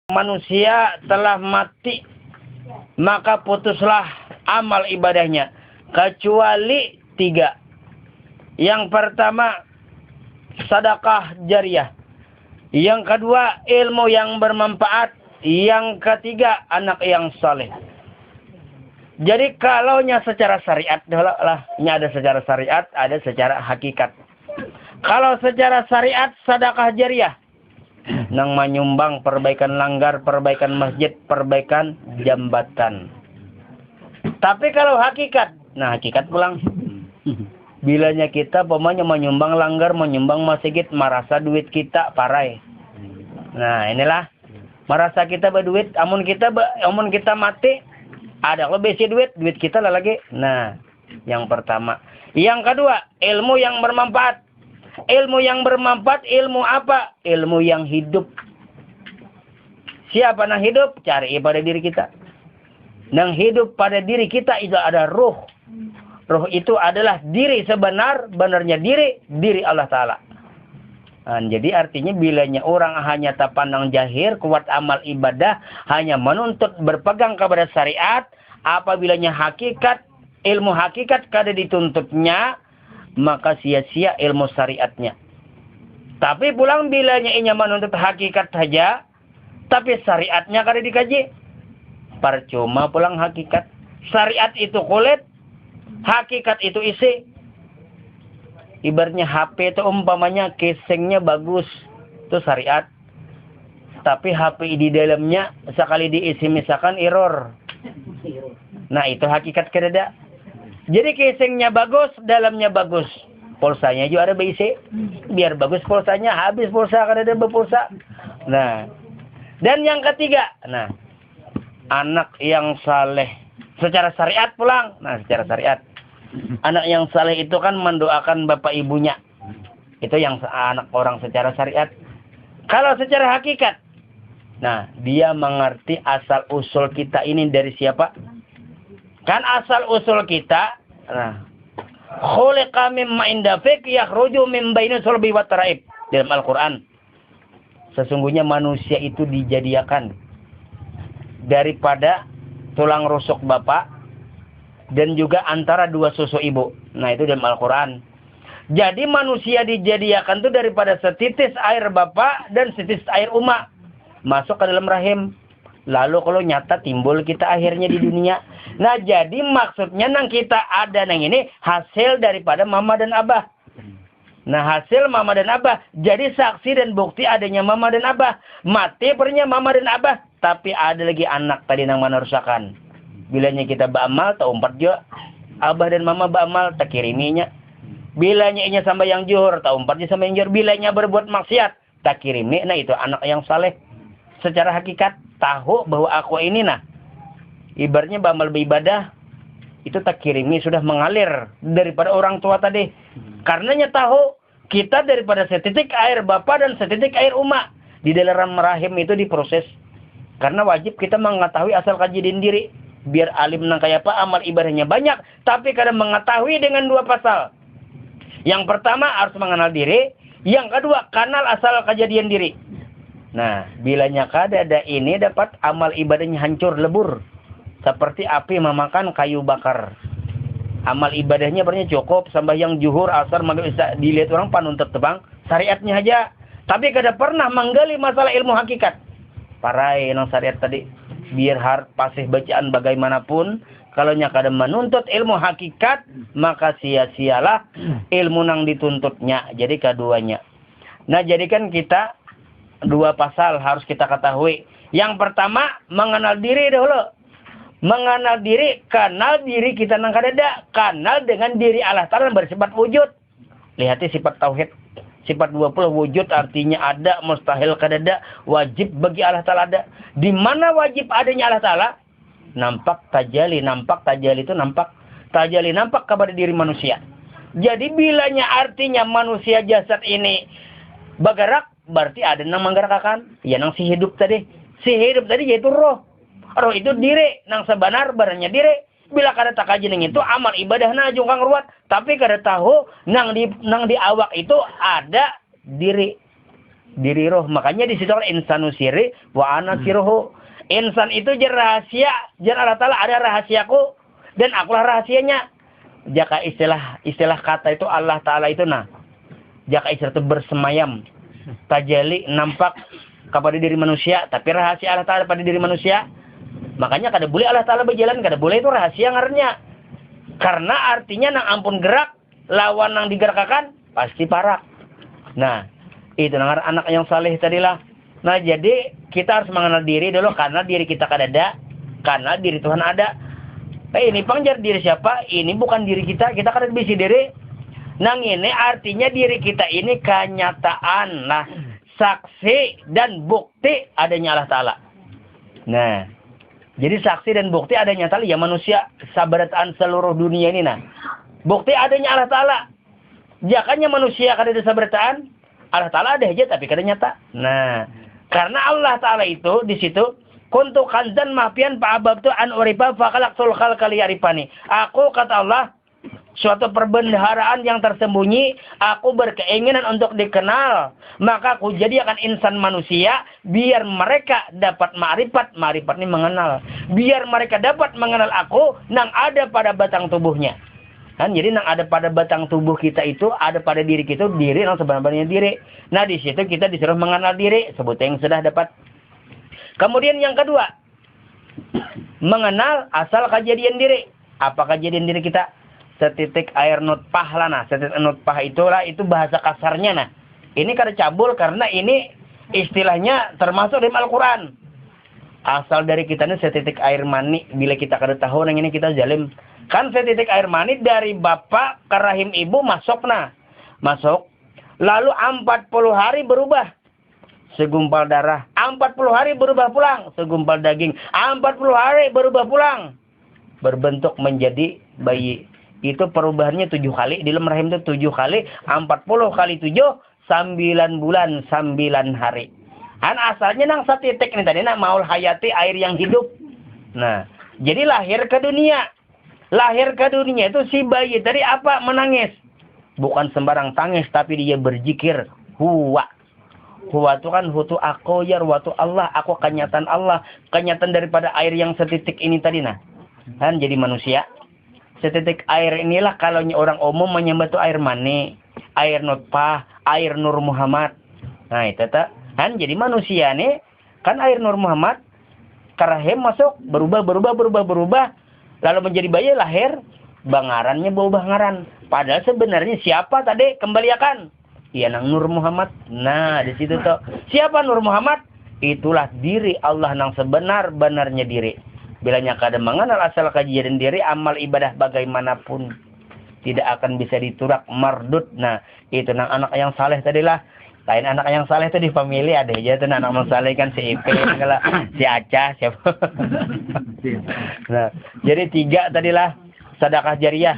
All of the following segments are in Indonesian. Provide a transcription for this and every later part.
manusia telah mati, maka putuslah amal ibadahnya, kecuali 3. Yang pertama, sedekah jariyah. Yang kedua, ilmu yang bermanfaat. Yang ketiga, anak yang saleh. Jadi kalaunya secara syariat, ini ada secara syariat, ada secara hakikat. Kalau secara syariat, sedekah jariyah, nang menyumbang perbaikan langgar, perbaikan masjid, perbaikan jambatan. Tapi kalau hakikat, nah hakikat pulang. Bilanya kita pokoknya menyumbang langgar, menyumbang masjid, merasa duit kita parai. Nah inilah, merasa kita berduit, amun kita mati, ada lebih si duit kita lah lagi. Nah, yang pertama. Yang kedua, ilmu yang bermanfaat. Ilmu yang bermanfaat, ilmu apa? Ilmu yang hidup. Siapa yang hidup? Cari pada diri kita. Yang hidup pada diri kita itu ada ruh. Ruh itu adalah diri sebenar-benarnya diri Allah Ta'ala. Nah, jadi artinya bilanya orang hanya tak pandang jahir, kuat amal ibadah, hanya menuntut berpegang kepada syariat, apabila hakikat, ilmu hakikat kada dituntutnya, maka sia-sia ilmu syariatnya. Tapi pulang bilanya inya menuntut hakikat saja, tapi syariatnya kada dikaji, percuma pulang hakikat. Syariat itu kulit, hakikat itu isi. Ibaratnya HP itu umpamanya casingnya bagus, itu syariat. Tapi HP di dalamnya sekali diisi misalkan error. Nah itu hakikat kedada. Jadi casingnya bagus, dalamnya bagus. Pulsanya juga ada berisi. Biar bagus pulsanya, habis pulsa kada ada berpulsa. Nah, dan yang ketiga, nah anak yang saleh secara syariat pulang. Nah secara syariat, anak yang saleh itu kan mendoakan bapak ibunya. Itu yang anak orang secara syariat. Kalau secara hakikat, nah dia mengerti asal usul kita ini dari siapa? Kan asal usul kita, nah, khuliqa mimma inda fik yakhruju min baini sulbi wat taraib. Dalam Al-Qur'an, sesungguhnya manusia itu dijadikan daripada tulang rusuk bapak dan juga antara 2 susu ibu. Nah itu dalam Al-Quran. Jadi manusia dijadikan itu daripada setitis air bapak dan setitis air umak masuk ke dalam rahim. Lalu kalau nyata timbul kita akhirnya di dunia. Nah jadi maksudnya nang kita ada nang ini hasil daripada mama dan abah. Nah hasil mama dan abah. Jadi saksi dan bukti adanya mama dan abah. Mati pernya mama dan abah. Tapi ada lagi anak tadi nang menerusakan. Bilanya kita beramal, tak umpat juga. Abah dan mama beramal, tak kiriminya. Bilanya inya sama yang juhur, tak umpat juga sama yang juhur. Bilanya berbuat maksiat, tak kirimi. Nah itu anak yang saleh. Secara hakikat, tahu bahwa aku ini nah. Ibaratnya beramal beribadah, itu tak kirimi sudah mengalir daripada orang tua tadi. Karenanya tahu, kita daripada setitik air bapa dan setitik air umak. Di dalam rahim itu diproses. Karena wajib kita mengetahui asal kajian diri. Biar alim nang kaya apa amal ibadahnya banyak. Tapi kadang mengetahui dengan 2 pasal. Yang pertama harus mengenal diri. Yang kedua kenal asal kejadian diri. Nah bilanya kada ada ini dapat amal ibadahnya hancur lebur. Seperti api memakan kayu bakar. Amal ibadahnya berarti cukup. Sembahyang juhur asar maghrib isya dilihat orang panuntut tebang. Syariatnya aja. Tapi kada pernah menggali masalah ilmu hakikat. Parai nang syariat tadi. Biar pasih bacaan bagaimanapun. Kalau kada menuntut ilmu hakikat. Maka sia-sialah ilmu nang dituntutnya. Jadi keduanya. Nah jadikan kita 2 pasal harus kita ketahui. Yang pertama mengenal diri dahulu. Mengenal diri. Kenal diri kita nang kadada. Kenal dengan diri Allah Ta'ala bersifat wujud. Lihat sifat tauhid. Sifat 20 wujud artinya ada, mustahil kadada, wajib bagi Allah Ta'ala ada. Di mana wajib adanya Allah Ta'ala? Nampak tajali itu nampak. Tajali nampak kepada diri manusia. Jadi bilanya artinya manusia jasad ini bergerak, berarti ada nang menggerakkan. Ya nang si hidup tadi. Si hidup tadi yaitu roh. Roh itu diri, nang sebenar-benarnya diri. Bila kada tak kaji nang itu amal ibadah na jungkang ruwat, tapi kada tahu nang di awak itu ada diri. diri roh. Makanya di situ insanu sirri wa ana sirruhu. Insan itu jar rahasia, jar Allah Ta'ala ada rahasiaku dan akulah rahasianya. Jaka istilah kata itu Allah Ta'ala itu jaka istilah itu bersemayam, tajali nampak kepada diri manusia, tapi rahasia Allah Ta'ala pada diri manusia. Makanya kada boleh Allah Ta'ala berjalan, kada boleh itu rahasia ngarannya. Karena artinya nang ampun gerak, lawan nang digerakkan pasti parak. Nah, itu nang anak yang saleh tadilah. Nah, jadi kita harus mengenal diri dulu karena diri kita kada ada, karena diri Tuhan ada. Ini pangjar diri siapa? Ini bukan diri kita kada bisa diri. Nang ini artinya diri kita ini kenyataan. Nah, saksi dan bukti adanya Allah Ta'ala. Nah, jadi saksi dan bukti adanya Allah Ta'ala ya manusia sabarataan seluruh dunia ini bukti adanya Allah Ta'ala. Jakanya manusia kada ada sabarataan, Allah Ta'ala ada aja tapi kada nyata. Nah, karena Allah Ta'ala itu di situ kuntu kanzan mafian fa'ababtu an urifa faqalaqtul khalqa liyarifani. Aku kata Allah suatu perbendaharaan yang tersembunyi, aku berkeinginan untuk dikenal, maka aku jadikan insan manusia biar mereka dapat ma'rifat ini mengenal, biar mereka dapat mengenal aku nang ada pada batang tubuhnya. Kan jadi nang ada pada batang tubuh kita itu ada pada diri kita, diri nang sebenarnya diri. Nah, di situ kita disuruh mengenal diri, sebut yang sudah dapat. Kemudian yang kedua, mengenal asal kejadian diri. Apa kejadian diri kita? Setitik air nutfah lah setitik nutfah itulah itu bahasa kasarnya Ini kada cabul karena ini istilahnya termasuk dalam Al-Qur'an. Asal dari kita ini setitik air mani, bila kita kada tahu yang ini kita zalim. Kan setitik air mani dari bapak ke rahim ibu masuk. Lalu 40 hari berubah segumpal darah. 40 hari berubah pulang segumpal daging. 40 hari berubah pulang berbentuk menjadi bayi. Itu perubahannya 7 kali. Di dalam rahim itu 7 kali. 40 kali 7, 9 bulan, 9 hari. Kan asalnya nang setitik ini tadi maul hayati air yang hidup. Nah, jadi lahir ke dunia. Lahir ke dunia itu si bayi tadi apa? Menangis. Bukan sembarang tangis, tapi dia berzikir. Huwa. Huwa itu kan hutu aku ya ruwatu Allah. Aku kenyataan Allah. Kenyataan daripada air yang setitik ini tadi Kan jadi manusia. Setitik air inilah kalau orang umum menyebut itu air mani, air nutfah, air Nur Muhammad. Nah, itu kan jadi manusia nih kan air Nur Muhammad karahim masuk berubah lalu menjadi bayi lahir bangarannya berubah ngaran. Padahal sebenarnya siapa tadi kembaliakan? Iya nang Nur Muhammad. Nah, di situ siapa Nur Muhammad? Itulah diri Allah nang sebenar-benarnya diri. Bilanya kada mengenal asal kejadian diri, amal ibadah bagaimanapun tidak akan bisa diturak mardut. Nah, itu nang anak yang saleh tadilah. Lain anak yang saleh itu di family ada aja tuh anak yang saleh kan si Ipe, si Aca, siapa. Nah, jadi 3 tadilah sedekah jariah.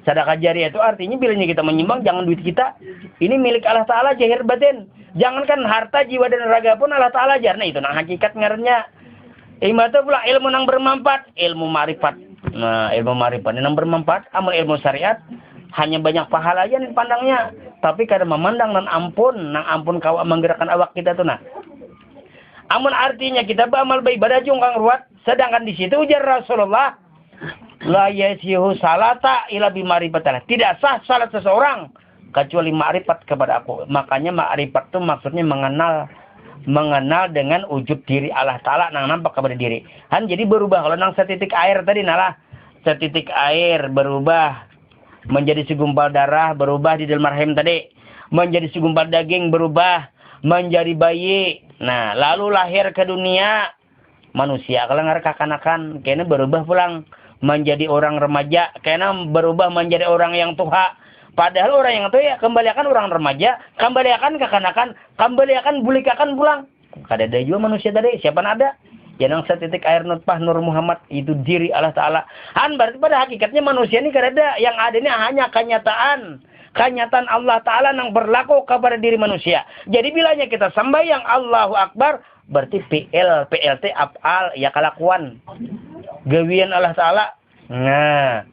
Sedekah jariah itu artinya bilanya kita menyumbang jangan duit kita. Ini milik Allah Ta'ala zahir batin. Jangankan harta, jiwa dan raga pun Allah Ta'ala jar. Nah, itu nang hakikat ngarannya. Itu pula ilmu yang bermanfaat, ilmu marifat. Nah, ilmu marifat yang bermanfaat, amal ilmu syariat hanya banyak pahala aja nih pandangnya, tapi kada memandang nang ampun kau menggerakkan awak kita tuh Amun artinya kita beramal beribadah jungkang ruat, sedangkan di situ ujar Rasulullah, la yasihu salata ila bimarifatillah. Tidak sah salat seseorang kecuali ma'rifat kepada aku. Makanya ma'rifat itu maksudnya mengenal dengan wujud diri Allah Ta'ala nang nampak kepada diri. Han jadi berubah. Kalau nang setitik air tadi setitik air berubah menjadi segumpal darah, berubah di dalam rahim tadi. Menjadi segumpal daging berubah menjadi bayi. Nah, lalu lahir ke dunia manusia. Kalau ngarek kekanakan, kayaknya berubah pulang menjadi orang remaja, kayaknya berubah menjadi orang yang tua. Padahal orang yang tua ya kembalikan orang remaja, kembalikan kekanakan, kembalikan bulikakan pulang. Kada ada juga manusia tadi, siapa ada? Yang setitik air nutfah Nur Muhammad itu diri Allah Ta'ala. Berarti pada hakikatnya manusia ini kada ada. Yang ada ini hanya kenyataan. Kenyataan Allah Ta'ala yang berlaku kepada diri manusia. Jadi bilanya kita sembahyang Allahu Akbar, berarti PLT af'al ya kelakuan. Gawian Allah Ta'ala. Nah,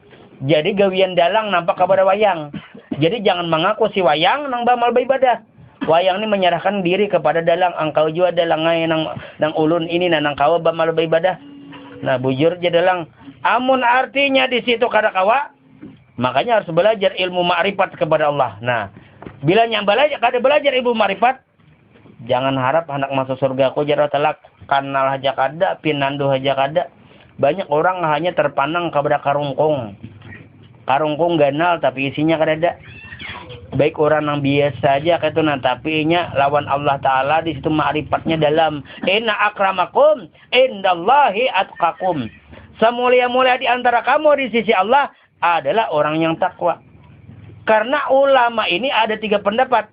jadi gawian dalang nampak kepada wayang. Jadi jangan mengaku si wayang nang bamal beribadah. Wayang ini menyerahkan diri kepada dalang. Engkau jua dalang nang ulun ini nang kawa bamal ibadah. Nah bujur je dalang. Amun artinya di situ kada kawa. Makanya harus belajar ilmu ma'rifat kepada Allah. Nah, bila kada belajar ilmu ma'rifat, jangan harap hendak masuk surga ku jara telak. Kanal haja kada, pinandu haja kada. Banyak orang hanya terpandang kepada karungkung. Karungkung ganal tapi isinya kada ada. Baik orang yang biasa aja kayak itu tapi nya lawan Allah Ta'ala di situ ma'rifatnya dalam. Inna akramakum indallahi atqakum. Semulia-mulia di antara kamu di sisi Allah adalah orang yang takwa. Karena ulama ini ada 3 pendapat.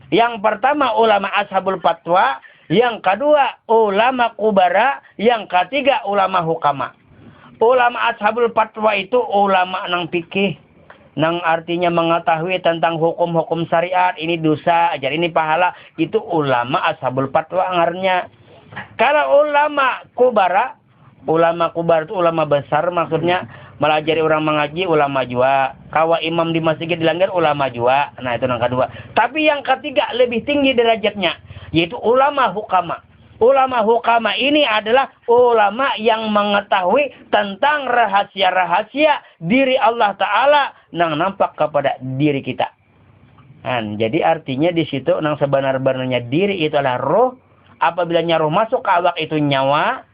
Yang pertama ulama ashabul fatwa, yang kedua ulama kubara, yang ketiga ulama hukama. Ulama ashabul fatwa itu ulama nang fikih. Nang artinya mengetahui tentang hukum-hukum syariat, ini dosa, ajar ini pahala, itu ulama ashabul fatwa ngarnya. Kalau ulama kubara itu ulama besar maksudnya, melajari orang mengaji ulama jua. Kawa imam di masjid dilanggar ulama jua. Nah itu yang kedua. Tapi yang ketiga lebih tinggi derajatnya, yaitu ulama hukama. Ulama hukama ini adalah ulama yang mengetahui tentang rahasia-rahasia diri Allah Ta'ala yang nampak kepada diri kita. Jadi artinya di situ yang sebenar-benarnya diri itu adalah roh. Apabila roh masuk ke awak itu nyawa.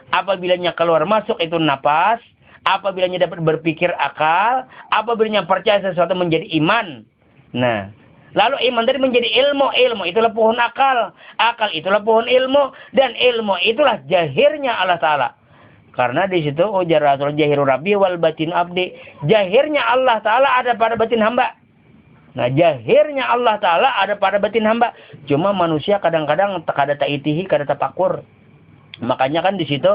Apabila keluar masuk itu napas. Apabila dapat berpikir akal. Apabila percaya sesuatu menjadi iman. Nah. Lalu iman tadi menjadi ilmu. Ilmu itulah pohon akal. Akal itulah pohon ilmu. Dan ilmu itulah jahirnya Allah Ta'ala. Karena di situ ujar Rasul jahiru rabbi wal batin abdi. Jahirnya Allah Ta'ala ada pada batin hamba. Nah jahirnya Allah Ta'ala ada pada batin hamba. Cuma manusia kadang-kadang kada ta'itihi, kada tapakur. Makanya kan di situ.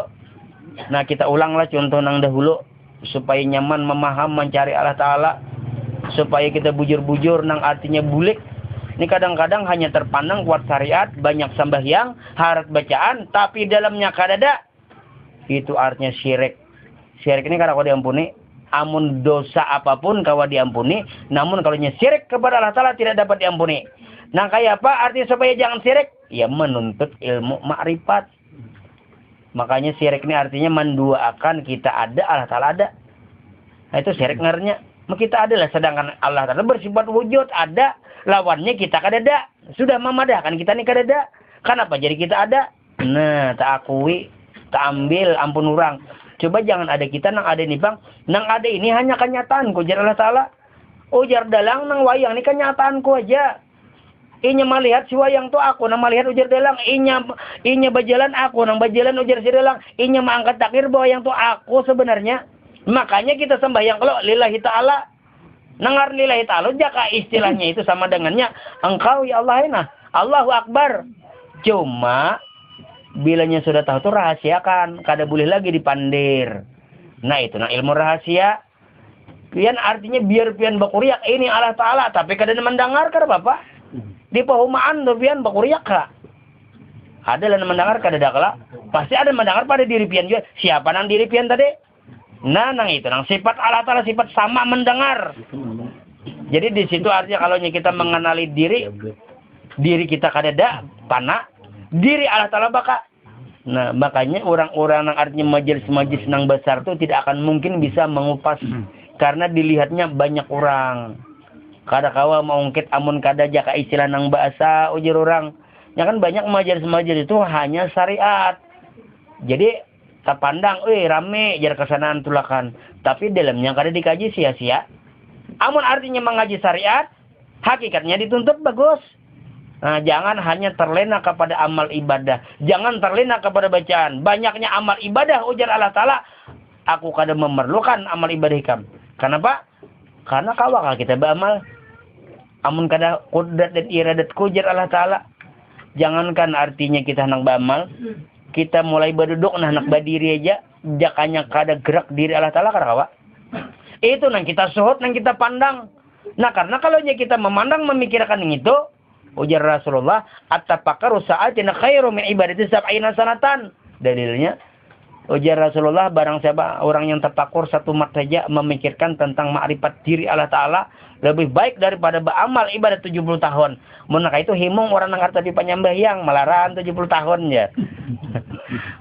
Nah kita ulanglah contoh nang dahulu. Supaya nyaman memaham mencari Allah Ta'ala. Supaya kita bujur-bujur nang artinya bulik. Ini kadang-kadang hanya terpandang kuat syariat, banyak sembahyang, harap bacaan, tapi dalamnya kadada. Itu artinya syirik. Syirik ini kada kau diampuni. Amun dosa apapun kau diampuni, namun kalau syirik kepada Allah Ta'ala tidak dapat diampuni. Nah kayak apa artinya supaya jangan syirik? Ya menuntut ilmu ma'rifat. Makanya syirik ini artinya menduakan kita ada, Allah Ta'ala ada. Nah itu syirik ngarnya. Kita adalah sedangkan Allah Ta'ala bersifat wujud ada, lawannya kita kada ada. Sudah memadahkan kita nih kada ada. Kenapa jadi kita ada? Nah, tak akui, tak ambil ampun orang. Coba jangan ada kita nang ada nih bang. Nang ada ini hanya kenyataan ku jar Allah Ta'ala. Ujar dalang nang wayang ini kenyataan ku aja. Inya melihat si wayang tu aku nang melihat ujar dalang. Inya berjalan aku nang berjalan ujar si dalang. Inya mengangkat takdir bahwa yang tu aku sebenarnya. Makanya kita sembahyang kalau lillahi ta'ala. Nangar lillahi ta'ala. Jaka istilahnya itu sama dengannya. Engkau ya Allah ini. Allahu Akbar. Cuma. Bilanya sudah tahu itu rahasiakan. Kada boleh lagi dipandir. Nah itu nah ilmu rahasia. Pian artinya biar pian bakuriak. Ini Allah Ta'ala. Tapi kada mendengar kada Bapak. Di pahumaan tuh pian bakuriak kah. Ada yang mendengar kada dakala. Pasti ada mendengar pada diri pian juga. Siapa nang diri pian tadi? Nah, nang itu, nang sifat Allah Ta'ala sifat sama mendengar. Jadi di situ artinya kalau kita mengenali diri kita kadada, pana, diri Allah Ta'ala baka. Nah, makanya orang-orang yang artinya majelis-majelis nang besar itu tidak akan mungkin bisa mengupas. Karena dilihatnya banyak orang. Kada kawa mengungkit amun kada jaka istilah nang bahasa ujar orang. Ya kan banyak majelis-majelis itu hanya syariat. Jadi tak pandang, rame jar kesanaan tulakan. Tapi dalamnya kada dikaji sia-sia. Amun artinya mengaji syariat, hakikatnya dituntut bagus. Nah, jangan hanya terlena kepada amal ibadah. Jangan terlena kepada bacaan. Banyaknya amal ibadah ujar Allah Ta'ala. Aku kada memerlukan amal ibadah hikam. Kenapa? Karena kawakal kita beramal. Amun kada kudrat dan iradat ujar Allah Ta'ala. Jangankan artinya kita nang beramal. Kita mulai berduduk nah nak berdiri aja jakanya kada gerak diri Allah Ta'ala kada kawa. Itu nang kita suhut nang kita pandang. Nah karena kalau kita memandang memikirkan yang itu ujar Rasulullah at-tafakkaru sa'atin khairu min ibadati sab'ina sanatan. Dalilnya Ujar Rasulullah, barang siapa orang yang tafakur satu mat saja memikirkan tentang ma'rifat diri Allah Ta'ala, lebih baik daripada beramal ibadah 70 tahun. Maka itu himung orang nangar tapi penyambahyang, melaran 70 tahun ya.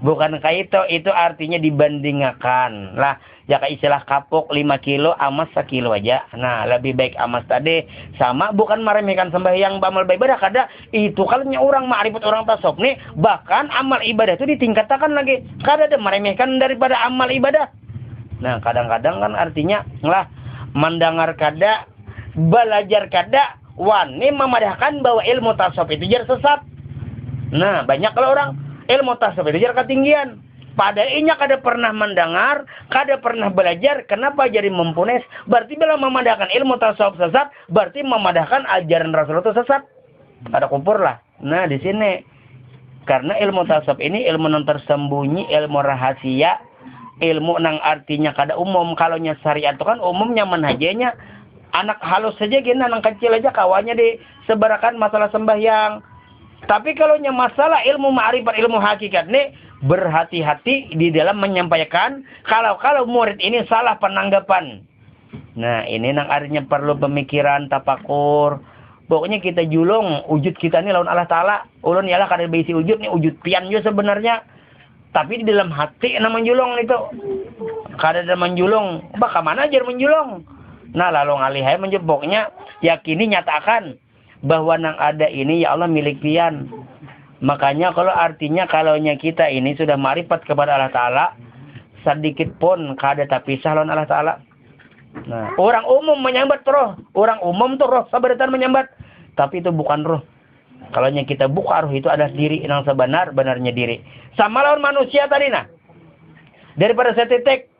Bukan kayak itu artinya dibandingkan. Lah, ya kayak istilah kapok 5 kilo, amas 1 kilo aja. Nah, lebih baik amas tadi. Sama, bukan meremehkan sembahyang, amal ibadah. Kada, itu kalau orang ma'rifat orang tasawuf nih, bahkan amal ibadah itu ditingkatkan lagi. Kada ada meremehkan daripada amal ibadah. Nah, kadang-kadang kan artinya, lah, mendengar kada, belajar kada, wani memadahkan bahwa ilmu tasawuf itu jar sesat. Nah, banyak kalau orang ilmu tasawuf itu jar ketinggian. Padahal inya kada pernah mendengar, kada pernah belajar, kenapa jadi mempunes? Berarti bila memadahkan ilmu tasawuf sesat, berarti memadahkan ajaran Rasulullah itu sesat. Ada kumpur lah. Nah, di sini karena ilmu tasawuf ini ilmu yang tersembunyi, ilmu rahasia, ilmu nang artinya kada umum. Kalau nya syariat itu kan umumnya manhajnya anak halus saja gini, anak kecil aja kawannya disebarakan masalah sembahyang. Tapi kalau nya masalah ilmu ma'rifat, ilmu hakikat nih, berhati-hati di dalam menyampaikan kalau murid ini salah penanggapan. Nah, ini nang artinya perlu pemikiran, tafakur. Pokoknya kita julung wujud kita ini lawan Allah Ta'ala. Ulun ialah kada bisi wujud nih, wujud pian juga sebenarnya. Tapi di dalam hati nama menjulung itu. Kada ada menjulung. Bah, mana aja menjulung. Nah, lalu ngalihai menjeboknya, yakini nyatakan bahwa nang ada ini ya Allah milik pian. Makanya kalau artinya kalaunya kita ini sudah ma'rifat kepada Allah Ta'ala, sedikit pun kada terpisah lawan Allah Ta'ala. Nah, orang umum menyambat roh. Orang umum tuh roh sabaratan menyambat. Tapi itu bukan roh. Kalaunya kita buka roh itu adalah diri yang sebenar-benarnya diri. Sama lawan manusia tadi nah. Daripada setitik,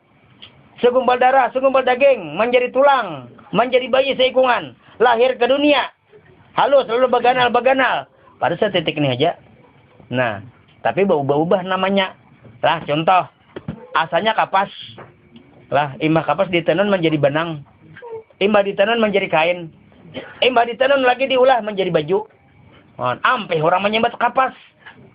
segumpal darah, segumpal daging, menjadi tulang, menjadi bayi seikungan, lahir ke dunia, halus, lalu baganal. Pada setitik ini aja. Nah, tapi berubah-ubah namanya. Lah, contoh, asalnya kapas. Lah, imbah kapas ditenun menjadi benang. Imbah ditenun menjadi kain. Imbah ditenun lagi diolah menjadi baju. Ampe orang menyambat kapas.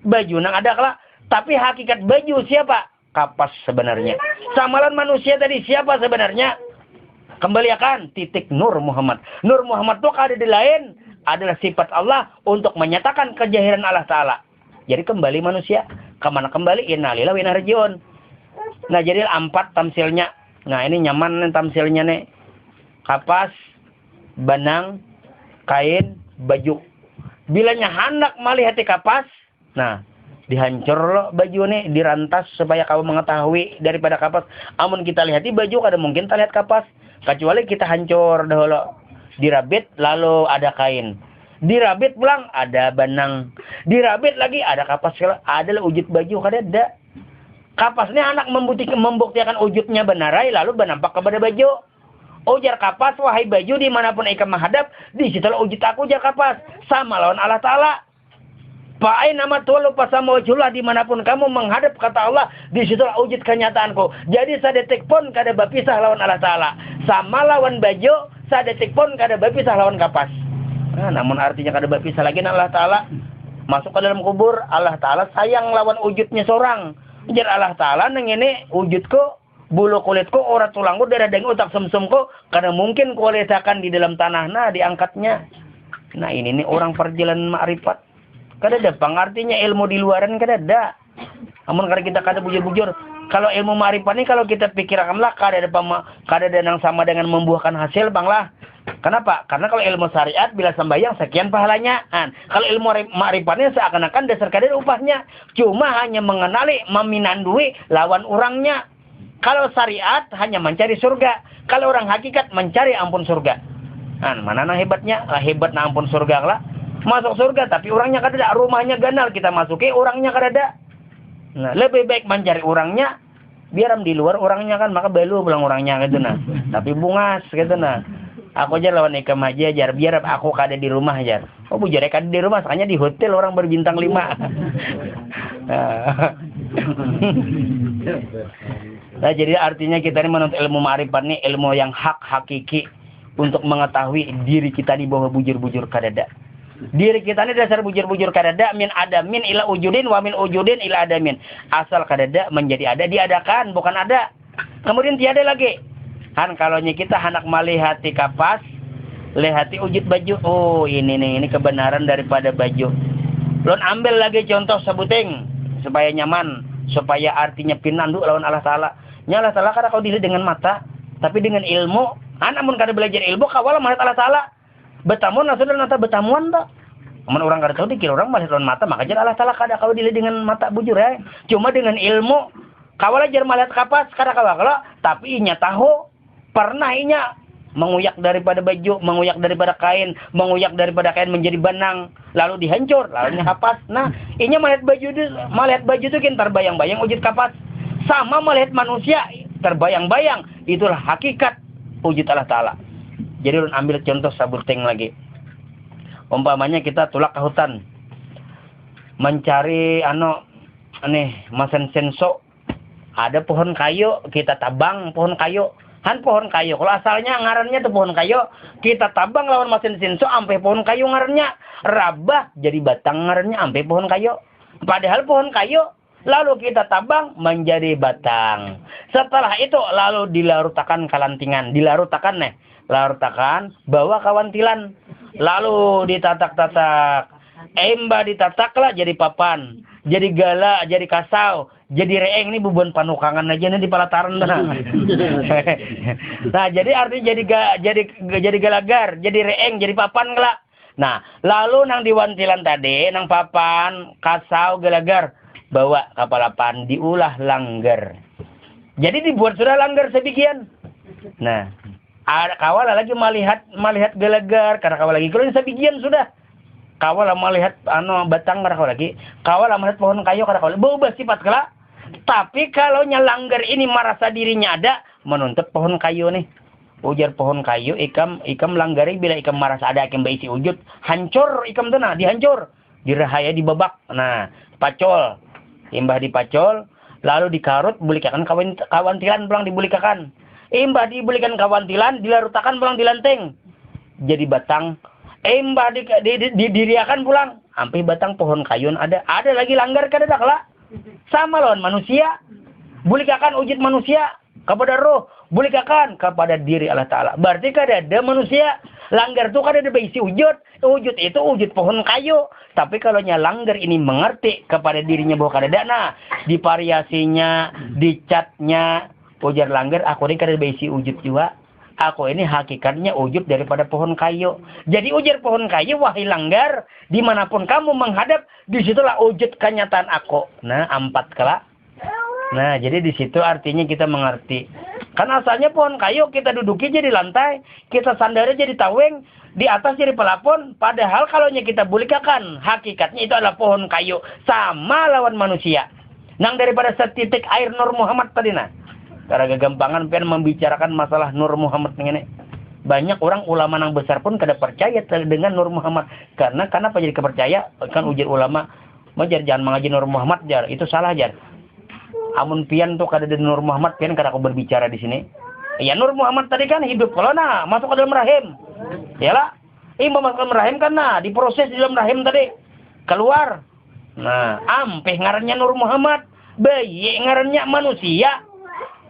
Baju nang ada kelak. Tapi hakikat baju siapa? Kapas sebenarnya. Samalan manusia tadi siapa sebenarnya? Kembalikan titik Nur Muhammad. Nur Muhammad itu ada di lain adalah sifat Allah untuk menyatakan kejahiran Allah Ta'ala. Jadi kembali manusia. Kemana kembali? Innalillahi wa inna ilaihi raji'un. Nah, jadi 4 tamsilnya. Nah, ini nyaman nih tamsilnya nih. Kapas, benang, kain, baju. Bilanya hendak melihat kapas, nah, dihancur loh baju nih, dirantas supaya kamu mengetahui daripada kapas. Amun kita lihat di baju kada mungkin kita lihat kapas, kecuali kita hancur dahulu. Dirabit lalu ada kain. Dirabit pulang ada benang. Dirabit lagi ada kapas. Adalah wujud baju kada ada. Kapasnya anak membuktikan wujudnya benarai lalu bernampak kepada baju. Ujar kapas, wahai baju dimanapun ikam menghadap, di situlah wujud aku ujar kapas. Sama lawan Allah Ta'ala. Pa'ai nama Tuhan lupa sama wajullah dimanapun kamu menghadap kata Allah, di situlah wujud kenyataanku. Jadi sadetik pun kada berpisah lawan Allah Ta'ala. Sama lawan baju, sadetik pun kada berpisah lawan kapas. Nah, namun artinya kada berpisah lagi Allah Ta'ala. Masuk ke dalam kubur, Allah Ta'ala sayang lawan wujudnya seorang. Jadi Allah Ta'ala neng ini wujudku, bulu kulitku, orang tulangku, darah daging, otak semsumku, karena mungkin kualitakan di dalam tanah, nah diangkatnya. Nah ini nih orang perjalanan ma'rifat. Kada ada pengartinya ilmu di luaran kada ada. Namun kalau kita kada bujur-bujur, kalau ilmu ma'rifat ini kalau kita pikirkanlah kada ada yang sama dengan membuahkan hasil banglah. Kenapa? Karena kalau ilmu syariat bila sembahyang sekian pahalanya. Kalau ilmu ma'rifatnya seakan-akan dasar kadar upahnya. Cuma hanya mengenali, meminandui lawan orangnya. Kalau syariat hanya mencari surga. Kalau orang hakikat mencari ampun surga. Nah, mana nang hebatnya? Hebat na ampun surga lah. Masuk surga tapi orangnya kada ada. Rumahnya ganal kita masuki orangnya kada ada. Nah, lebih baik mencari orangnya. Biar di luar orangnya kan maka belu pulang orangnya gitu nah. Tapi bungas gitu nah. Aku aja lawan ikam aja jar biar aku kada di rumah aja. Oh bujur kada di rumah, soalnya di hotel orang berbintang 5. Nah, jadi artinya kita ini menuntut ilmu ma'rifat ini ilmu yang hak hakiki untuk mengetahui diri kita di bawah bujur-bujur kada ada. Diri kita ini dasar bujur-bujur kadada min adamin ila ujudin wa min ujudin ila adamin. Asal kadada menjadi ada, diadakan, bukan ada. Kemudian tiada lagi. Kan kalau kita hendak melihat kapas, lihat wujud baju. Oh, ini nih, ini kebenaran daripada baju. Lon ambil lagi contoh sebuting supaya nyaman, supaya artinya pinandu lawan Allah Taala. Nya Allah Taala kada kau dilihat dengan mata, tapi dengan ilmu. Namun kada belajar ilmu kawal melihat Allah Taala. Betamun sudah nata betamuan tak. Amun orang kada tahu dikira orang melihat lawan mata, maka Allah Taala kada kau dilihat dengan mata bujur ya. Cuma dengan ilmu kawal ajar melihat kapas kada kawal kalau tapi inya tahu pernah inya menguyak daripada baju, menguyak daripada kain, menguyak daripada kain menjadi benang, lalu dihancur, lalu kapas. Nah, inya melihat baju itu kan terbayang-bayang wujud kapas. Sama melihat manusia terbayang-bayang, itulah hakikat wujud Allah Taala. Jadi ulun ambil contoh saburteng lagi. Umpamanya kita tulak ke hutan, mencari masen senso. Ada pohon kayu, kita tabang pohon kayu. Han pohon kayu. Kalau asalnya ngarannya tuh pohon kayu, kita tabang lawan mesin senso sampai pohon kayu ngarannya. Rabah jadi batang ngarannya sampai pohon kayu. Padahal pohon kayu lalu kita tabang menjadi batang. Setelah itu lalu dilarutakan kalantingan, larutakan bawa kawantilan, lalu ditatak-tatak. Emba ditataklah jadi papan, jadi gala, jadi kasau, jadi reeng. Ini bubuan panukangan aja nih di palataran. Nah, jadi artinya jadi galagar, jadi reeng, jadi papan kelak. Nah, lalu nang diwantilan tadi, nang papan, kasau, galagar, bawa kapalapan, diulah langgar. Jadi dibuat sudah langgar sebikian. Nah, kawal lagi melihat galagar, karena kawal lagi kalau sebikian sudah. Kawal melihat batang karena kawal lagi. Kawal melihat pohon kayu karena kawal. Berubah sifat kelak. Tapi kalau langgar ini merasa dirinya ada, menuntut pohon kayu nih. Ujar pohon kayu, ikam langgari bila ikam merasa ada ikam berisi wujud, hancur ikam tu nah, dihancur, dirahaya dibabak. Nah, pacol, imbah dipacol, lalu dikarut, bulikakan kawantilan pulang dibulikakan. Imbah dibulikan kawantilan, dilarutakan pulang dilanteng. Jadi batang. Imbah didiriakan pulang, sampai batang pohon kayun ada lagi langgar kada dakla. Sama lawan manusia. Bulikakan wujud manusia kepada roh, bulikakan kepada diri Allah Taala. Berarti kada ada manusia. Langgar itu kada ada berisi wujud. Wujud itu wujud pohon kayu. Tapi kalau langgar ini mengerti kepada dirinya bahwa kada ada, nah, di variasinya, di catnya, ujar langgar, aku ini kada berisi wujud juga. Aku ini hakikatnya wujud daripada pohon kayu. Jadi ujar pohon kayu, wahai langgar, dimanapun kamu menghadap, disitulah wujud kenyataan aku. Nah, 4 kelak. Nah, jadi di situ artinya kita mengerti. Karena asalnya pohon kayu kita duduki jadi lantai, kita sandari jadi taweng, di atas jadi pelapon. Padahal kalau kita bulikakan, hakikatnya itu adalah pohon kayu. Sama lawan manusia. Nang daripada setitik air Nur Muhammad tadi nah. Karena kegampangan pengen membicarakan masalah Nur Muhammad ini. Banyak orang ulama yang besar pun kada percaya dengan Nur Muhammad. Karena apa jadi kepercaya? Kan ujar ulama, "Jar jangan mengaji Nur Muhammad jar, itu salah jar." Amun pian tuh kada ada Nur Muhammad, pian kada aku berbicara di sini. Ya Nur Muhammad tadi kan hidup kalau nah masuk ke dalam rahim. Yalah. Masuk ke dalam rahim kan nah diproses di dalam rahim tadi. Keluar. Nah, ampeh ngarannya Nur Muhammad, bayi ngarannya manusia.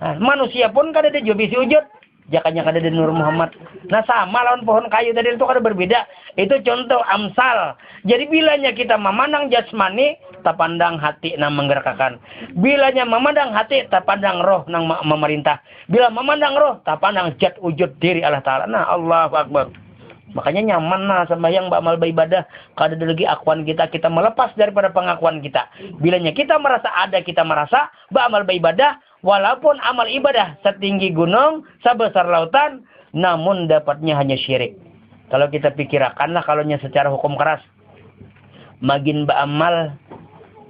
Nah, manusia pun kada ada bisi wujud, jakanya kada ada Nur Muhammad. Nah, sama lawan pohon kayu tadi itu kada berbeda. Itu contoh amsal. Jadi bilanya kita memandang jasmani, tak pandang hati nang menggerakkan. Bilanya memandang hati, tak pandang roh nang memerintah. Bila memandang roh, tak pandang zat wujud diri Allah Taala. Nah, Allahu Akbar. Makanya nyaman nah sembahyang amal beribadah. Kada ada lagi akuan kita melepas daripada pengakuan kita. Bilanya kita merasa ada, kita merasa amal beribadah, walaupun amal ibadah setinggi gunung, sebesar lautan, namun dapatnya hanya syirik. Kalau kita pikirkanlah kalaunya secara hukum keras, makin beramal,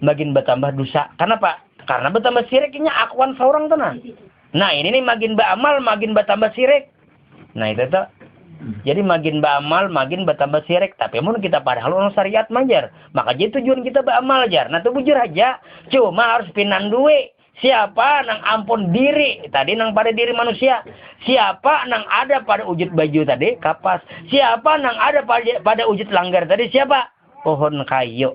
makin bertambah dosa. Kenapa? Karena bertambah syiriknya akuan seorang tuh nah. Nah ini nih makin beramal, makin bertambah syirik. Nah itu tuh. Jadi makin beramal, makin bertambah syirik. Tapi mun kita padahal orang syariat manjar. Maka jadi tujuan kita beramal jar. Nah itu bujur aja. Cuma harus pinan duit. Siapa nang ampun diri tadi nang pada diri manusia. Siapa nang ada pada wujud baju tadi kapas. Siapa nang ada pada wujud langgar tadi siapa? Pohon kayu.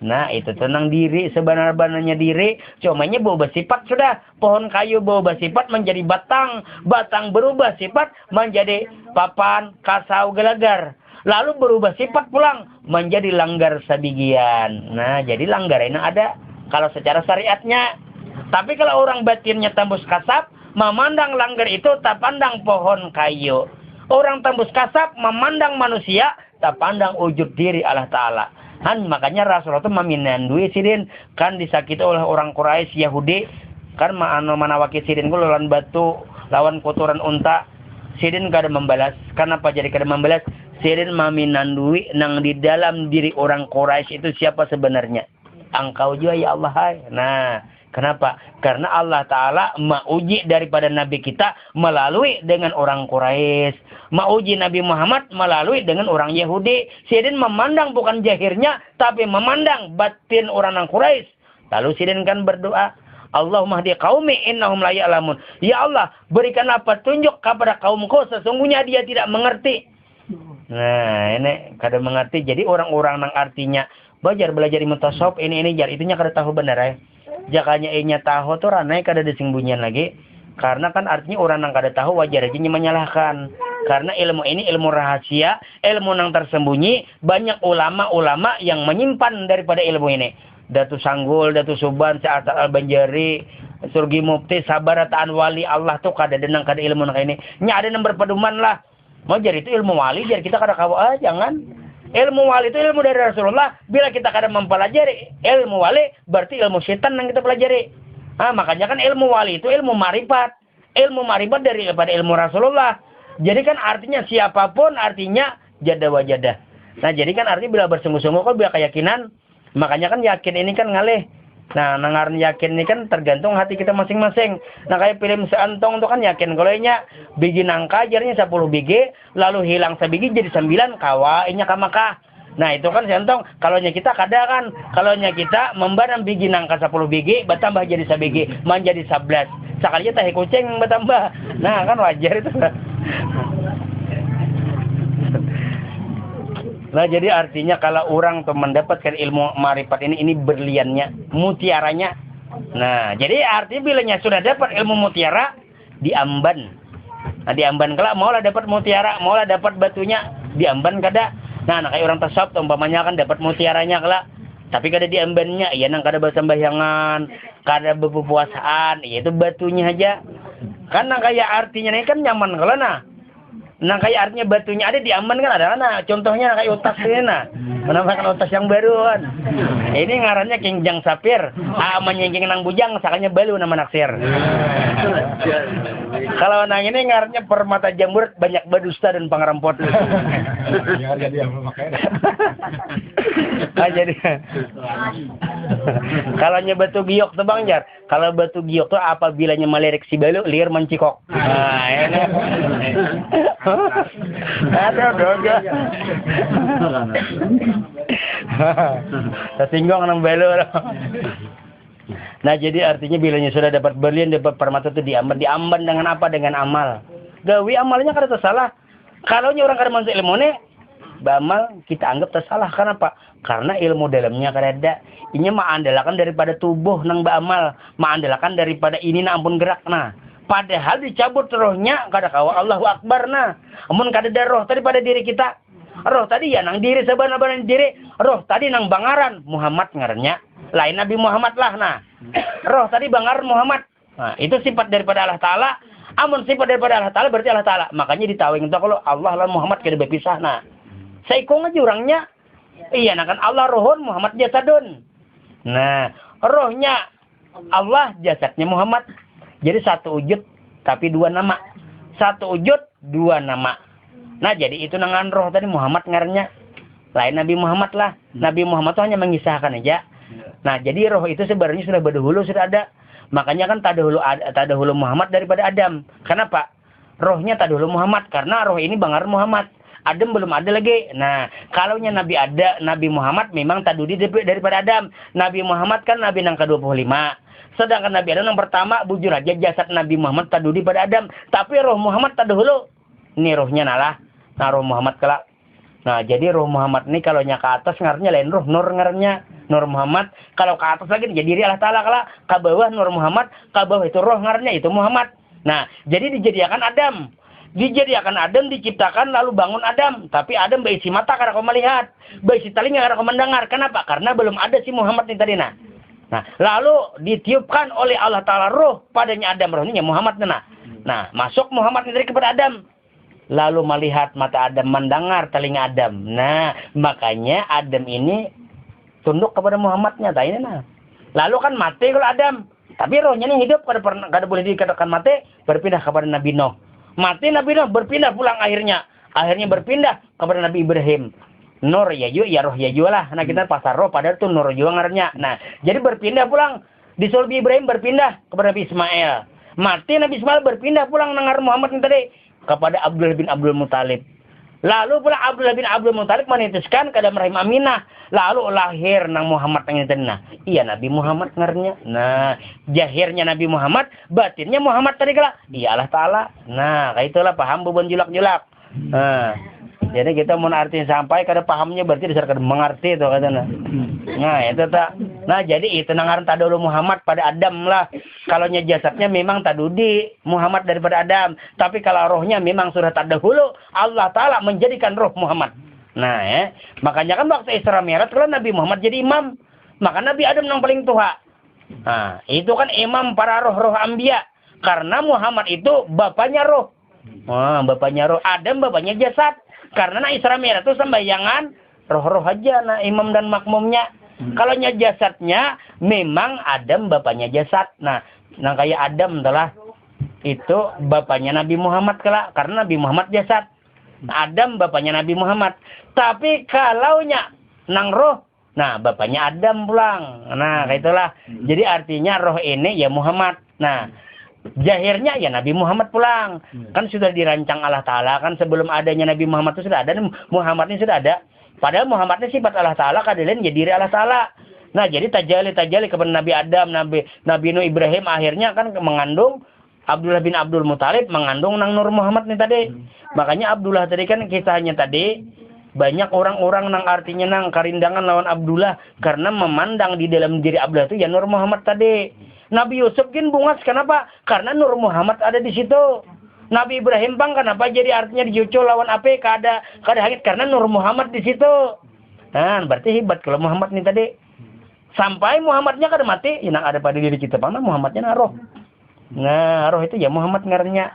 Nah, itu tenang diri, sebenar-benarnya diri, cumanya berubah sifat sudah. Pohon kayu berubah sifat menjadi batang, batang berubah sifat menjadi papan, kasau, gelagar. Lalu berubah sifat pulang menjadi langgar sabigian. Nah, jadi langgar ini ada kalau secara syariatnya. Tapi kalau orang batinnya tembus kasab, memandang langgar itu tak pandang pohon kayu. Orang tembus kasab memandang manusia, tak pandang wujud diri Allah Ta'ala. Makanya Rasulullah itu meminandui sidin kan disakiti oleh orang Quraisy Yahudi kan manawaki sidin ku lawan batu lawan kotoran unta sidin kada membalas. Kenapa jadi kada membalas? Sidin meminandui nang di dalam diri orang Quraisy itu siapa sebenarnya? Engkau juga ya Allah. Hai. Nah, kenapa? Karena Allah Ta'ala mauji daripada Nabi kita melalui dengan orang Quraisy. Mauji Nabi Muhammad melalui dengan orang Yahudi. Sidin memandang bukan jahirnya, tapi memandang batin orang Quraisy. Lalu Sidin kan berdoa, Allahumma hdi qaumi innahum la ya'lamun. Ya Allah, berikanlah petunjuk kepada kaumku, sesungguhnya dia tidak mengerti. Nah, ini kada mengerti. Jadi orang-orang yang artinya belajar ilmu tasawuf ini jar itunya kada tahu benar ya. Jakanya inya tahu tuh ranai kada disingbunyian lagi. Karena kan artinya orang yang kada tahu wajar aja menyalahkan. Karena ilmu ini ilmu rahasia, ilmu yang tersembunyi, banyak ulama-ulama yang menyimpan daripada ilmu ini. Datu Sanggul, Datu Suban, Sa'at Al-Banjari, Surgi Mufti, Sabarataan Wali Allah tuh kada denang kada ilmu nang ini. Nya ada yang berpedoman lah. Mau jadi itu ilmu wali, jadi kita kada kawa jangan. Ilmu wali itu ilmu dari Rasulullah. Bila kita kada mempelajari ilmu wali, berarti ilmu setan yang kita pelajari. Makanya kan ilmu wali itu ilmu marifat. Ilmu marifat daripada ilmu Rasulullah. Jadi kan artinya siapapun artinya jada wajada. Nah jadi kan artinya bila bersungguh-sungguh kok bila keyakinan. Makanya kan yakin ini kan ngalih. Nah nangaran yakin ini kan tergantung hati kita masing-masing. Nah kayak film seantong itu kan yakin. Kalau inya biji nangka jadinya 10 biji. Lalu hilang sebiji jadi 9 kawa inya kamaka. Nah itu kan seantong. Kalau kita kada kan. Kalau kita membarang biji nangka 10 biji. Bertambah jadi sabiji. Menjadi 11. Sekalinya tahi kucing bertambah. Nah kan wajar itu. Nah jadi artinya kalau orang tuh mendapatkan ilmu marifat ini berliannya, mutiaranya. Nah jadi artinya bilanya sudah dapat ilmu mutiara diamban. Nah diamban kelak maulah dapat mutiara, maulah dapat batunya diamban kada. Nah kayak orang tasawuf umpamanya kan dapat mutiaranya kelak. Tapi kada diambannya, iya nang kada bersembahyangan, kada berpuasaan, iya itu batunya aja. Kan nang kayak artinya ini kan nyaman kalau nah. Nang kayak artinya batunya ada diamban kan ada nah. Contohnya kayak utas ini nah. Menambahkan utas yang baru kan. Ini ngarannya kingjang sapir. Menyengking nang bujang sakanya balu nama naksir. Kalau nang ini ngarannya permata jamur banyak badusta dan pangerampot. Jadi kalau batu giok tuh Bang Jar. Kalau batu giok tuh apabila melirik si balu liar mencikok. Nah, ini. Aduh. Tersinggung nang balu. Nah jadi artinya bilanya sudah dapat berlian, dapat permata itu diamban dengan apa? Dengan amal. Gawi amalnya kada tersalah. Kalau orang kada masuk ilmu ini, beramal kita anggap tersalah. Kenapa? Karena ilmu dalamnya kada ada. Ini mengandalkan daripada tubuh nang beramal, mengandalkan daripada ini na ampun gerak nah. Padahal dicabut rohnya kada kawa Allahu Akbar nah. Amun kada ada roh tadi pada diri kita. Roh tadi ya nang diri sebenarnya diri. Roh tadi nang bangaran Muhammad ngarannya. Lain Nabi Muhammad lah nah. Roh tadi bangaran Muhammad. Nah, itu sifat daripada Allah Ta'ala. Amun sifat daripada Allah Ta'ala berarti Allah Ta'ala. Makanya ditawing itu kalau Allah dan Muhammad kada berpisah nah. Saikong aja orangnya. Iya nah kan Allah rohun Muhammad jasadun. Nah, rohnya Allah jasadnya Muhammad. Jadi satu wujud tapi dua nama. Satu wujud dua nama. Nah jadi itu nangan roh tadi Muhammad ngarannya. Lain Nabi Muhammad lah. Nabi Muhammad itu hanya mengisahkan aja. Nah jadi roh itu sebenarnya sudah berdahulu sudah ada. Makanya kan tadahulu Muhammad daripada Adam. Kenapa? Rohnya tadahulu Muhammad. Karena roh ini bangar Muhammad. Adam belum ada lagi. Nah, kalaunya Nabi Muhammad memang tadudi daripada Adam. Nabi Muhammad kan Nabi nang ke-25. Sedangkan Nabi Adam yang pertama, bujur aja jasad Nabi Muhammad tadudi pada Adam. Tapi roh Muhammad tak dahulu. Ini rohnya nalah. Nah roh Muhammad kelak. Nah jadi roh Muhammad ini kalau nya ke atas ngarnya lain roh. Nur ngarnya. Nur Muhammad. Kalau ke atas lagi jadi diri Allah Ta'ala kelak. Ke bawah Nur Muhammad. Ke bawah itu roh ngarnya itu Muhammad. Nah jadi dijadikan Adam. Dijadikan Adam, diciptakan lalu bangun Adam. Tapi Adam berisi mata karena kau melihat. Berisi telinga karena kau mendengar. Kenapa? Karena belum ada si Muhammad ini tadi. Nah lalu ditiupkan oleh Allah Ta'ala roh padanya Adam. Rohnya Muhammad. Nah masuk Muhammad ini kepada Adam. Lalu melihat mata Adam, mendengar telinga Adam. Nah makanya Adam ini tunduk kepada Muhammadnya. Lalu kan mati kalau Adam. Tapi rohnya ini hidup. Kada boleh dikatakan mati. Berpindah kepada Nabi Nuh. Mati Nabi Nuh, berpindah pulang akhirnya. Akhirnya berpindah kepada Nabi Ibrahim. Nur ya juga, ya roh ya juga lah. Nah kita pasar roh, padahal itu nur juga ngarnya. Nah jadi berpindah pulang. Di Nabi Ibrahim berpindah kepada Nabi Ismail. Mati Nabi Ismail berpindah pulang nengar Muhammad ini tadi. Kepada Abdullah bin Abdul Muthalib. Lalu pula Abdullah bin Abdul Muthalib menitiskan ke dalam rahim Aminah. Lalu lahir nang Muhammad yang tadi. Nah iya Nabi Muhammad ngarnya. Nah jahirnya Nabi Muhammad, batinnya Muhammad tadi kala. Iya Allah Ta'ala. Nah kayak itulah paham bubun julak-julak. Nah jadi kita mau artinya sampai kada pahamnya berarti dasar kada mengerti itu katanya. Nah itu tak. Nah jadi itu nangaran tak dulu Muhammad pada Adam lah. Kalau jasadnya memang tadudi Muhammad daripada Adam. Tapi kalau rohnya memang sudah tak dahulu Allah Ta'ala menjadikan roh Muhammad. Nah makanya kan waktu Isra Mi'raj kalau Nabi Muhammad jadi imam. Maka Nabi Adam yang paling tua. Nah itu kan imam para roh-roh Anbiya. Karena Muhammad itu bapaknya roh. Bapaknya roh. Adam bapaknya jasad. Karena Isra Mi'raj itu sembayangan roh-roh aja nah imam dan makmumnya. Kalau jasadnya memang Adam bapaknya jasad. Nah kayak Adam telah itu bapaknya Nabi Muhammad karena Nabi Muhammad jasad. Adam bapaknya Nabi Muhammad. Tapi kalau nang roh, nah bapaknya Adam pulang. Nah kayak itulah. Jadi artinya roh ini ya Muhammad. Nah jahirnya ya Nabi Muhammad pulang. Kan sudah dirancang Allah Ta'ala. Kan sebelum adanya Nabi Muhammad itu sudah ada. Muhammad ini sudah ada. Padahal Muhammad ini sifat Allah Ta'ala. Kadang ya diri Allah Ta'ala. Nah jadi tajali kepada Nabi Adam. Nabi Nuh Ibrahim akhirnya kan mengandung. Abdullah bin Abdul Muthalib mengandung nang Nur Muhammad nih tadi. Makanya Abdullah tadi kan kisahnya tadi. Banyak orang-orang nang artinya nang karindangan lawan Abdullah. Karena memandang di dalam diri Abdullah itu ya Nur Muhammad tadi. Nabi Yusuf kan bungas kenapa? Karena Nur Muhammad ada di situ. Nabi Ibrahim bang kenapa jadi artinya dijucul lawan apa? Kada hangit karena Nur Muhammad di situ. Nah berarti hebat kalau Muhammad nih tadi. Sampai Muhammadnya kada mati, yang ada pada diri kita bang. Muhammadnya naroh. Nah roh itu ya Muhammad ngarnya.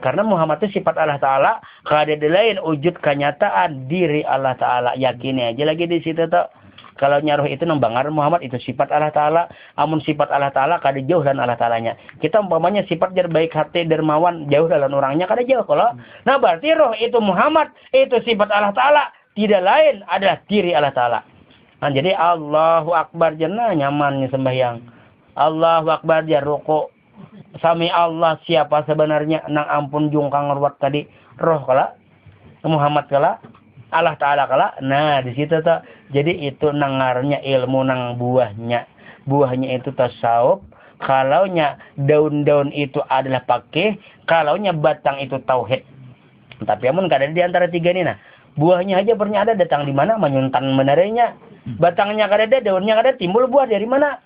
Karena Muhammad itu sifat Allah Ta'ala. Kada lain wujud kenyataan diri Allah Ta'ala. Yakini aja lagi di situ tuh. Kalau nyaruh itu nembangar Muhammad itu sifat Allah Ta'ala. Amun sifat Allah Ta'ala kada jauh dan Allah Ta'alanya. Kita umpamanya sifat baik hati dermawan jauh dalam orangnya kada jauh kalau. Nah berarti roh itu Muhammad itu sifat Allah Ta'ala. Tidak lain adalah diri Allah Ta'ala. Nah jadi Allahu Akbar jana nyamannya sembahyang. Allahu Akbar dia rukuk. Sami Allah siapa sebenarnya nang ampun jungkang ruwat tadi roh kala Muhammad kala Allah Ta'ala kala. Nah di situ tuh. Jadi itu nangarnya ilmu nang buahnya. Buahnya itu tasawuf. Kalaunya daun-daun itu adalah pakih. Kalaunya batang itu tauhid. Tapi amun kada di antara tiga ini nah. Buahnya aja pernah ada datang di mana menyuntan menarenya. Batangnya kada ada, daunnya kada ada, timbul buah dari mana?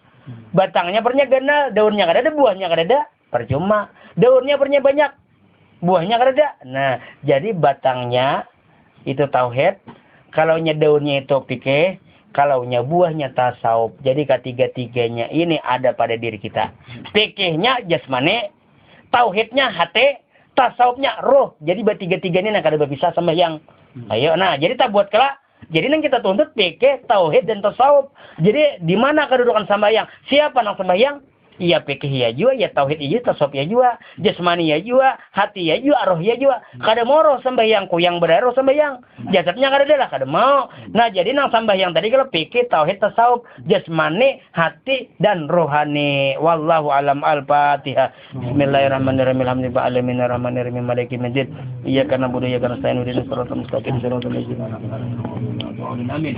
Batangnya pernah gana, daunnya kada ada, buahnya kada ada. Percuma. Daunnya pernah banyak. Buahnya kada ada. Nah, jadi batangnya itu tauhid, kalaunya daunnya itu fikih, kalaunya buahnya tasawuf. Jadi ketiga-tiganya ini ada pada diri kita. Fikihnya jasmani, tauhidnya hati, tasawufnya roh. Jadi bertiga-tiga ini kada bisa sembahyang. Ayo, nah jadi tak buat kelak. Jadi nang kita tuntut fikih, tauhid dan tasawuf. Jadi di mana kedudukan sembahyang? Siapa nang sembahyang? Iya fikih ya juga, ya tauhid ya juga, tasawuf ya juga, jasmani ya juga, hati ya juga, roh ya juga. Kada mau roh sembahyang, kuyang beraro sembahyang. Jasadnya kada ada lah, kada mau. Nah jadi nang sembahyang tadi kalau fikih, tauhid, tasawuf, jasmani, hati dan rohani. Wallahu alam al-Fatihah. Bismillahirrahmanirrahim. Alhamdulillah alamin arrahmanirrahim maliki majid. Iyyaka na'budu wa iyyaka nasta'in ihdinas siratal mustaqim. Amin.